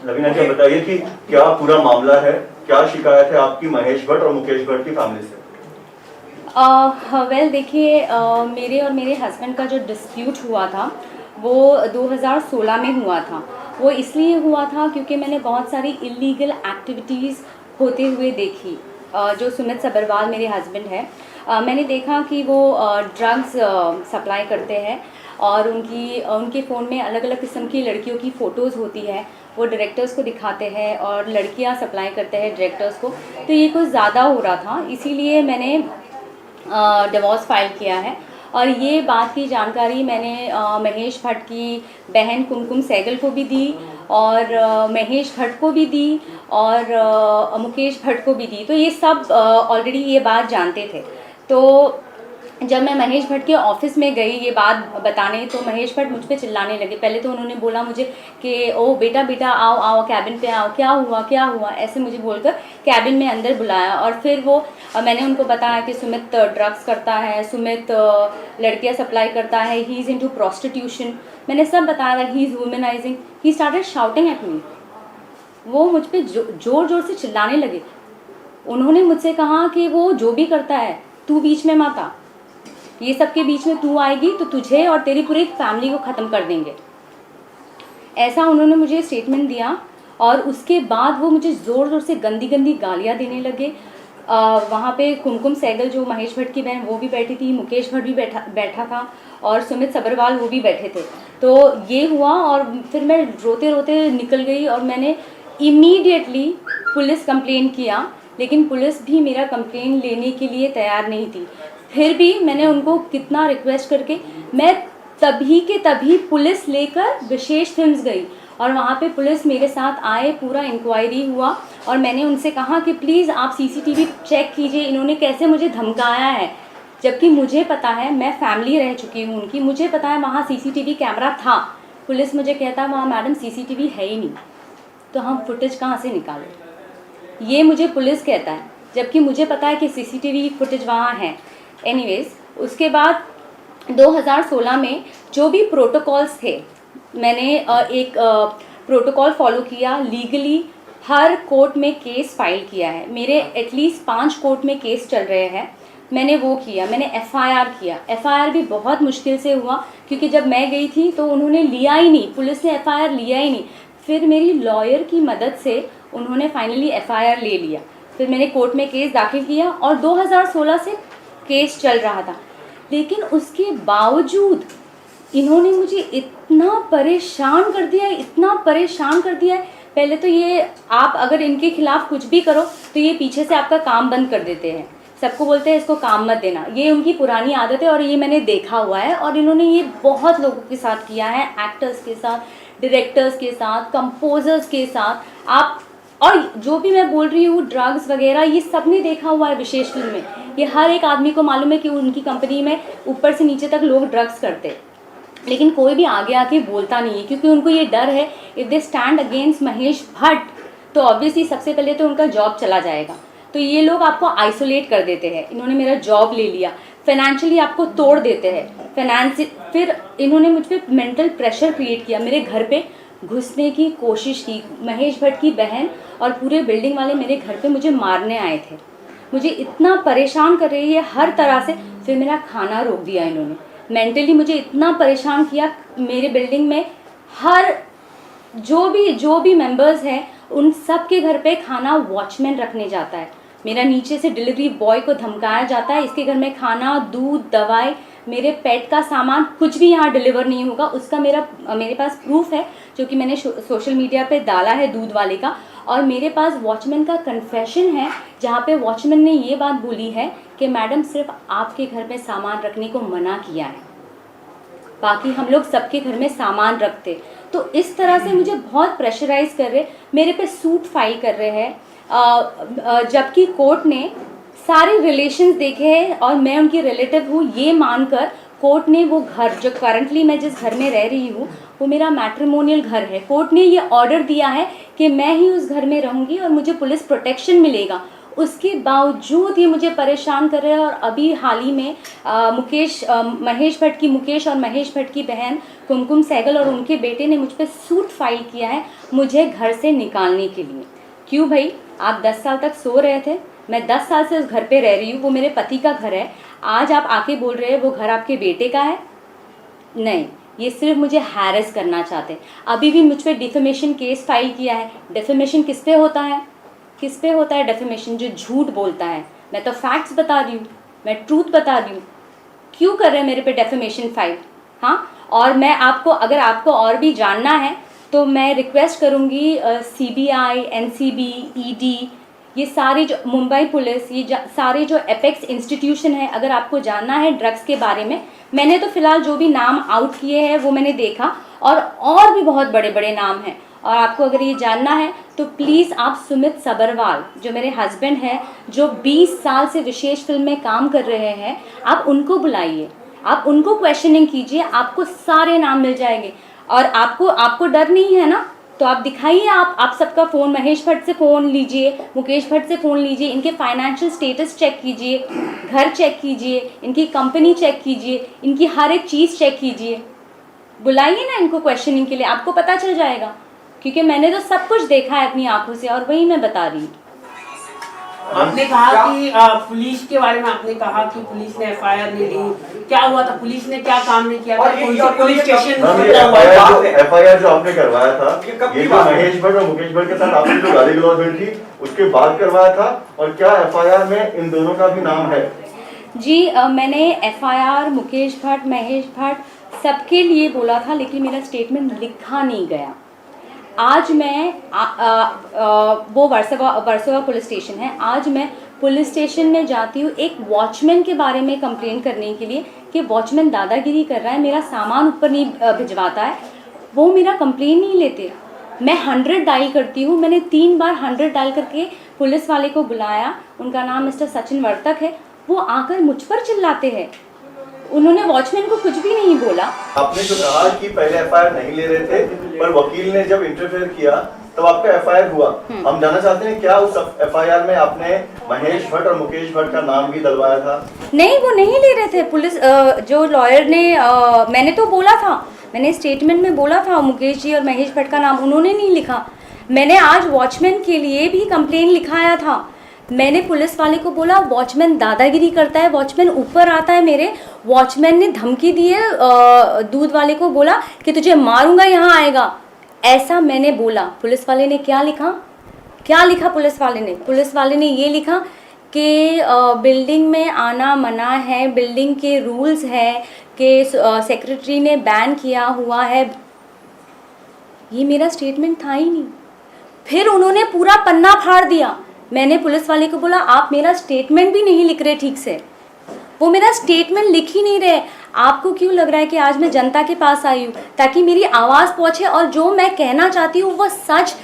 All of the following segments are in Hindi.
लवीना जी बताइए कि क्या पूरा मामला है, क्या शिकायत है आपकी महेश भट्ट और मुकेश भट्ट की फैमिली से? वेल देखिए, मेरे और मेरे हस्बैंड का जो डिस्प्यूट हुआ था वो 2016 में हुआ था। वो इसलिए हुआ था क्योंकि मैंने बहुत सारी इलीगल एक्टिविटीज़ होते हुए देखी। जो सुमित सब्रवाल मेरे हस्बैंड है, मैंने देखा कि वो ड्रग्स सप्लाई करते हैं और उनके फ़ोन में अलग अलग किस्म की लड़कियों की फ़ोटोज़ होती है। वो डायरेक्टर्स को दिखाते हैं और लड़कियां सप्लाई करते हैं डायरेक्टर्स को। तो ये कुछ ज़्यादा हो रहा था, इसीलिए मैंने डिवोर्स फाइल किया है। और ये बात की जानकारी मैंने महेश भट्ट की बहन कुमकुम सहगल को भी दी और महेश भट्ट को भी दी और मुकेश भट्ट को भी दी। तो ये सब ऑलरेडी ये बात जानते थे। तो जब मैं महेश भट्ट के ऑफिस में गई ये बात बताने, तो महेश भट्ट मुझ पे चिल्लाने लगे। पहले तो उन्होंने बोला मुझे कि ओ बेटा बेटा आओ आओ कैबिन पे आओ, क्या हुआ ऐसे मुझे बोलकर कैबिन में अंदर बुलाया। और फिर वो मैंने उनको बताया कि सुमित ड्रग्स करता है, सुमित लड़कियां सप्लाई करता है, ही इज़ इनटू प्रोस्टिट्यूशन। मैंने सब बताया, he is womanising. He started shouting at me. वो मुझ पर जोर जोर से चिल्लाने लगे। उन्होंने मुझसे कहा कि वो जो भी करता है तू बीच में मत आ, ये सब के बीच में तू आएगी तो तुझे और तेरी पूरी फैमिली को ख़त्म कर देंगे, ऐसा उन्होंने मुझे स्टेटमेंट दिया। और उसके बाद वो मुझे ज़ोर ज़ोर से गंदी गंदी गालियाँ देने लगे। वहाँ पे कुमकुम सहगल जो महेश भट्ट की बहन वो भी बैठी थी, मुकेश भट्ट भी बैठा था और सुमित सब्रवाल वो भी बैठे थे। तो ये हुआ और फिर मैं रोते रोते निकल गई और मैंने इमीडिएटली पुलिस कंप्लेन किया, लेकिन पुलिस भी मेरा कंप्लेन लेने के लिए तैयार नहीं थी। फिर भी मैंने उनको कितना रिक्वेस्ट करके मैं तभी के तभी पुलिस लेकर विशेष फिल्म्स गई और वहाँ पे पुलिस मेरे साथ आए, पूरा इंक्वायरी हुआ और मैंने उनसे कहा कि प्लीज़ आप सीसीटीवी चेक कीजिए, इन्होंने कैसे मुझे धमकाया है। जबकि मुझे पता है, मैं फैमिली रह चुकी हूँ उनकी, मुझे पता है वहाँ सीसीटीवी कैमरा था। पुलिस मुझे कहता वहाँ मैडम सीसीटीवी है ही नहीं, तो हम फुटेज कहाँ से निकालें, ये मुझे पुलिस कहता है, जबकि मुझे पता है कि सीसीटीवी फुटेज वहाँ है। एनीवेज, उसके बाद 2016 में जो भी प्रोटोकॉल्स थे, मैंने एक प्रोटोकॉल फॉलो किया लीगली। हर कोर्ट में केस फाइल किया है, मेरे एटलीस्ट 5 कोर्ट में केस चल रहे हैं। मैंने वो किया, मैंने एफआईआर किया। एफआईआर भी बहुत मुश्किल से हुआ क्योंकि जब मैं गई थी तो उन्होंने लिया ही नहीं, पुलिस ने एफआईआर लिया ही नहीं। फिर मेरी लॉयर की मदद से उन्होंने फाइनली एफआईआर ले लिया। फिर मैंने कोर्ट में केस दाखिल किया और 2016 से केस चल रहा था। लेकिन उसके बावजूद इन्होंने मुझे इतना परेशान कर दिया है, इतना परेशान कर दिया है। पहले तो ये, आप अगर इनके खिलाफ कुछ भी करो तो ये पीछे से आपका काम बंद कर देते हैं, सबको बोलते हैं इसको काम मत देना। ये उनकी पुरानी आदत है और ये मैंने देखा हुआ है और इन्होंने ये बहुत लोगों के साथ किया है, एक्टर्स के साथ, डायरेक्टर्स के साथ, कंपोजर्स के साथ। आप और जो भी मैं बोल रही हूँ ड्रग्स वगैरह, ये सब ने देखा हुआ है विशेष फिल्म में। ये हर एक आदमी को मालूम है कि उनकी कंपनी में ऊपर से नीचे तक लोग ड्रग्स करते हैं, लेकिन कोई भी आगे आके बोलता नहीं है क्योंकि उनको ये डर है if they stand against Mahesh Bhatt तो ऑब्वियसली सबसे पहले तो उनका जॉब चला जाएगा। तो ये लोग आपको आइसोलेट कर देते हैं। इन्होंने मेरा जॉब ले लिया, फाइनेंशियली आपको तोड़ देते हैं, फिर इन्होंने मुझ पर मेंटल प्रेशर क्रिएट किया, मेरे घर पे घुसने की कोशिश की। महेश भट्ट की बहन और पूरे बिल्डिंग वाले मेरे घर पे मुझे मारने आए थे। मुझे इतना परेशान कर रही है हर तरह से। फिर मेरा खाना रोक दिया इन्होंने, मेंटली मुझे इतना परेशान किया। मेरे बिल्डिंग में हर जो भी मेंबर्स हैं उन सब के घर पे खाना वॉचमैन रखने जाता है। मेरा नीचे से डिलीवरी बॉय को धमकाया जाता है, इसके घर में खाना, दूध, दवाई, मेरे पेट का सामान कुछ भी यहाँ डिलीवर नहीं होगा। उसका मेरे पास प्रूफ है जो कि मैंने सोशल मीडिया पे डाला है, दूध वाले का। और मेरे पास वॉचमैन का कन्फेशन है जहाँ पे वॉचमैन ने ये बात बोली है कि मैडम सिर्फ आपके घर में सामान रखने को मना किया है, बाकी हम लोग सबके घर में सामान रखते। तो इस तरह से मुझे बहुत प्रेशराइज कर रहे, मेरे पे सूट फाइल कर रहे हैं, जबकि कोर्ट ने सारे रिलेशंस देखे हैं और मैं उनकी रिलेटिव हूँ ये मानकर कोर्ट ने वो घर, जो करंटली मैं जिस घर में रह रही हूँ वो मेरा मैट्रिमोनियल घर है, कोर्ट ने ये ऑर्डर दिया है कि मैं ही उस घर में रहूँगी और मुझे पुलिस प्रोटेक्शन मिलेगा। उसके बावजूद ये मुझे परेशान कर रहे हैं। और अभी हाल ही में महेश और महेश भट्ट की बहन कुमकुम सहगल और उनके बेटे ने मुझ पर सूट फाइल किया है मुझे घर से निकालने के लिए। क्यों भाई, आप 10 साल तक सो रहे थे, मैं 10 साल से उस घर पे रह रही हूँ, वो मेरे पति का घर है, आज आप आके बोल रहे हैं वो घर आपके बेटे का है? नहीं, ये सिर्फ मुझे हैरेस करना चाहते हैं। अभी भी मुझ पर डिफेमेशन केस फाइल किया है। डिफेमेशन किस पे होता है? किस पे होता है डिफेमेशन? जो झूठ बोलता है। मैं तो फैक्ट्स बता रही हूँ, मैं ट्रूथ बता रही हूँ। क्यों कर रहे हैं मेरे पे डिफेमेशन फाइल? हाँ, और मैं आपको, अगर आपको और भी जानना है तो मैं रिक्वेस्ट करूँगी CBI, NCB, ED, ये सारी जो मुंबई पुलिस, ये सारे जो एपेक्स इंस्टीट्यूशन है, अगर आपको जानना है ड्रग्स के बारे में, मैंने तो फ़िलहाल जो भी नाम आउट किए हैं वो मैंने देखा, और भी बहुत बड़े बड़े नाम हैं। और आपको अगर ये जानना है तो प्लीज़ आप सुमित सबरवाल, जो मेरे हस्बैंड हैं, जो 20 साल से विशेष फिल्म में काम कर रहे हैं, आप उनको बुलाइए, आप उनको क्वेश्चनिंग कीजिए, आपको सारे नाम मिल जाएंगे। और आपको डर नहीं है ना, तो आप दिखाइए, आप सबका फ़ोन, महेश भट्ट से फ़ोन लीजिए, मुकेश भट्ट से फ़ोन लीजिए, इनके फाइनेंशियल स्टेटस चेक कीजिए, घर चेक कीजिए, इनकी कंपनी चेक कीजिए, इनकी हर एक चीज़ चेक कीजिए। बुलाइए ना इनको क्वेश्चनिंग के लिए, आपको पता चल जाएगा, क्योंकि मैंने तो सब कुछ देखा है अपनी आंखों से, और वही मैं बता रही हूँ। आपने कहा कि पुलिस के बारे में आपने कहा कि पुलिस ने FIR नहीं ली, क्या हुआ था? पुलिस ने क्या काम नहीं किया था? पुलिस स्टेशन FIR जो आपने करवाया था, ये जो महेश भट्ट और मुकेश भट्ट के साथ आपकी जो गाली गलौज हुई थी उसके बाद करवाया था, और क्या FIR में इन दोनों का भी नाम है? जी, मैंने FIR मुकेश भट्ट, महेश भट्ट सबके लिए बोला था, लेकिन मेरा स्टेटमेंट लिखा नहीं गया। आज मैं वो वर्सोवा पुलिस स्टेशन है, आज मैं पुलिस स्टेशन में जाती हूँ एक वॉचमैन के बारे में कंप्लेन करने के लिए कि वॉचमैन दादागिरी कर रहा है, मेरा सामान ऊपर नहीं भिजवाता है। वो मेरा कंप्लेन नहीं लेते। मैं 100 डायल करती हूँ, मैंने 3 बार 100 डायल करके पुलिस वाले को बुलाया, उनका नाम मिस्टर सचिन वर्तक है, वो आकर मुझ पर चिल्लाते हैं। उन्होंने वॉचमैन को कुछ भी नहीं बोला। आपने जो कहा कि पहले FIR नहीं ले रहे थे, पर वकील ने जब इंटरफेयर किया तब आपका FIR हुआ। हम जानना चाहते हैं क्या उस FIR में आपने महेश भट्ट और मुकेश भट्ट का नाम भी डलवाया था? नहीं, वो नहीं ले रहे थे। पुलिस जो लॉयर ने, मैंने तो बोला था, मैंने स्टेटमेंट में बोला था मुकेश जी और महेश भट्ट का नाम, उन्होंने नहीं लिखा। मैंने आज वॉचमैन के लिए भी कंप्लेन लिखाया था। मैंने पुलिस वाले को बोला वॉचमैन दादागिरी करता है, वॉचमैन ऊपर आता है मेरे, वॉचमैन ने धमकी दी है, दूध वाले को बोला कि तुझे मारूंगा, यहाँ आएगा, ऐसा मैंने बोला। पुलिस वाले ने क्या लिखा पुलिस वाले ने ये लिखा कि बिल्डिंग में आना मना है, बिल्डिंग के रूल्स है कि सेक्रेटरी ने बैन किया हुआ है। ये मेरा स्टेटमेंट था ही नहीं। फिर उन्होंने पूरा पन्ना फाड़ दिया। मैंने पुलिस वाले को बोला आप मेरा स्टेटमेंट भी नहीं लिख रहे ठीक से, वो मेरा स्टेटमेंट लिख ही नहीं रहे। आपको क्यों लग रहा है कि आज मैं जनता के पास आई हूँ ताकि मेरी आवाज़ पहुँचे और जो मैं कहना चाहती हूँ वो सच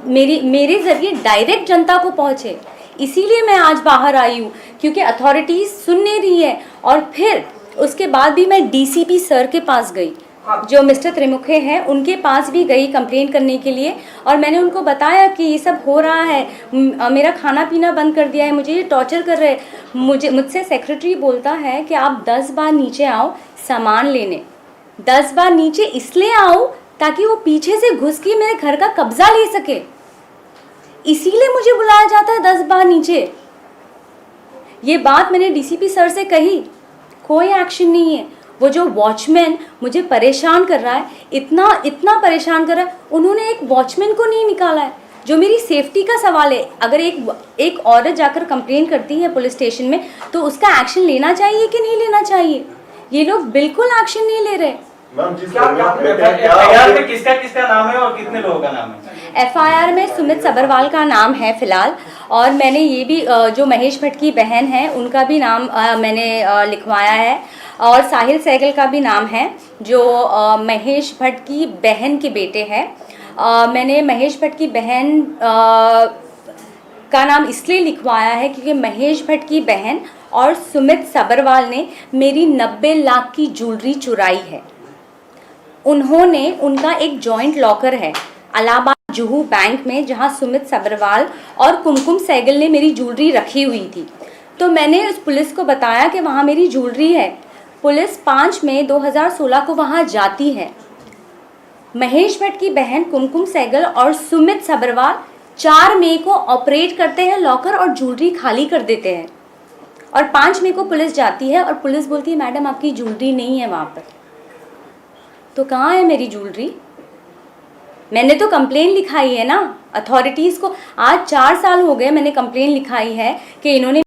मेरे ज़रिए डायरेक्ट जनता को पहुँचे? इसीलिए मैं आज बाहर आई हूँ, क्योंकि अथॉरिटीज़ सुन नहीं रही है। और फिर उसके बाद भी मैं DCP सर के पास गई, जो मिस्टर त्रिमुखे हैं, उनके पास भी गई कंप्लेंट करने के लिए, और मैंने उनको बताया कि ये सब हो रहा है, मेरा खाना पीना बंद कर दिया है, मुझे ये टॉर्चर कर रहे हैं। मुझसे सेक्रेटरी बोलता है कि आप 10 बार नीचे आओ सामान लेने, 10 बार नीचे इसलिए आओ ताकि वो पीछे से घुस के मेरे घर का कब्जा ले सके, इसीलिए मुझे बुलाया जाता है 10 बार नीचे। ये बात मैंने DCP सर से कही, कोई एक्शन नहीं है। वो जो वॉचमैन मुझे परेशान कर रहा है, इतना परेशान कर रहा है, उन्होंने एक वॉचमैन को नहीं निकाला है। जो मेरी सेफ्टी का सवाल है, अगर एक औरत जाकर कंप्लेन करती है पुलिस स्टेशन में तो उसका एक्शन लेना चाहिए कि नहीं लेना चाहिए? ये लोग बिल्कुल एक्शन नहीं ले रहे। FIR में किसका नाम है और कितने लोगों का नाम है? FIR में सुमित सबरवाल का नाम है फ़िलहाल, और मैंने ये भी जो महेश भट्ट की बहन है उनका भी नाम मैंने लिखवाया है, और साहिल सहगल का भी नाम है जो महेश भट्ट की बहन के बेटे हैं। मैंने महेश भट्ट की बहन का नाम इसलिए लिखवाया है क्योंकि महेश भट्ट की बहन और सुमित सबरवाल ने मेरी 90 लाख की ज्वेलरी चुराई है। उनका एक जॉइंट लॉकर है इलाहाबाद जुहू बैंक में, जहां सुमित सब्रवाल और कुमकुम सहगल ने मेरी ज्वेलरी रखी हुई थी। तो मैंने उस पुलिस को बताया कि वहाँ मेरी ज्वेलरी है। पुलिस 5 मई 2016 को वहाँ जाती है। महेश भट्ट की बहन कुमकुम सहगल और सुमित सब्रवाल 4 मई को ऑपरेट करते हैं लॉकर और ज्वेलरी खाली कर देते हैं। और 5 मई को पुलिस जाती है और पुलिस बोलती है मैडम आपकी ज्वेलरी नहीं है वहाँ पर। तो कहाँ है मेरी ज्वेलरी? मैंने तो कंप्लेन लिखाई है ना अथॉरिटीज़ को। आज 4 साल हो गए मैंने कंप्लेन लिखाई है कि इन्होंने